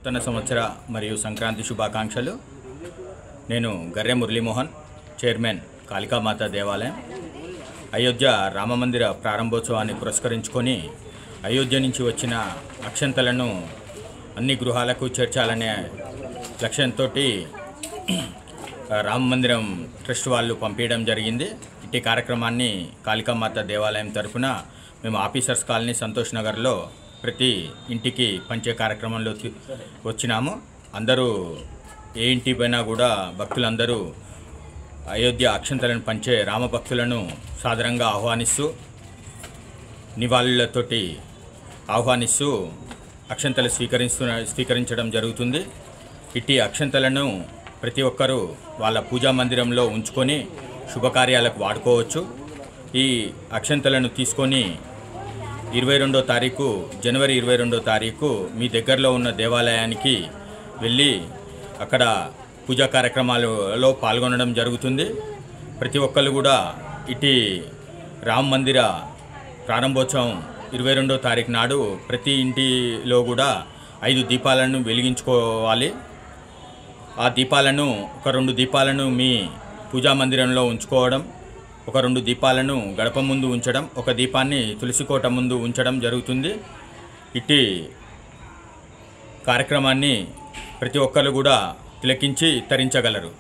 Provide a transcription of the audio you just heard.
నూతన సంవత్సర మరియు సంక్రాంతి శుభాకాంక్షలు. నేను గర్రె మురళీమోహన్, చైర్మన్ కాళికామాత దేవాలయం. అయోధ్య రామమందిర ప్రారంభోత్సవాన్ని పురస్కరించుకొని అయోధ్య నుంచి వచ్చిన అక్షంతలను అన్ని గృహాలకు చేర్చాలనే లక్ష్యంతో రామమందిరం ట్రస్ట్ వాళ్ళు పంపించడం జరిగింది. ఇట్టి కార్యక్రమాన్ని కాళికామాత దేవాలయం తరఫున మేము ఆఫీసర్స్ కాలనీ సంతోష్ నగర్లో ప్రతి ఇంటికి పంచే కార్యక్రమంలో వచ్చినాము. అందరూ ఏ ఇంటి పైన కూడా భక్తులందరూ అయోధ్య అక్షంతలను పంచే రామభక్తులను సాదరంగా ఆహ్వానిస్తూ నివాళులతోటి ఆహ్వానిస్తూ అక్షంతలు స్వీకరించడం జరుగుతుంది. ఇట్టి అక్షంతలను ప్రతి ఒక్కరూ వాళ్ళ పూజా మందిరంలో ఉంచుకొని శుభకార్యాలకు వాడుకోవచ్చు. ఈ అక్షంతలను తీసుకొని 22వ తారీఖు జనవరి 22వ తారీఖు మీ దగ్గరలో ఉన్న దేవాలయానికి వెళ్ళి అక్కడ పూజా కార్యక్రమాలలో పాల్గొనడం జరుగుతుంది. ప్రతి ఒక్కరు కూడా ఇటు రామ మందిర ప్రారంభోత్సవం 22వ తారీఖు నాడు ప్రతి ఇంటిలో కూడా 5 దీపాలను వెలిగించుకోవాలి. ఆ దీపాలను ఒక 2 దీపాలను మీ పూజా మందిరంలో ఉంచుకోవడం, ఒక 2 దీపాలను గడప ముందు ఉంచడం, ఒక దీపాన్ని తులసికోట ముందు ఉంచడం జరుగుతుంది. ఇట్టి కార్యక్రమాన్ని ప్రతి ఒక్కరు కూడా తిలకించి తరించగలరు.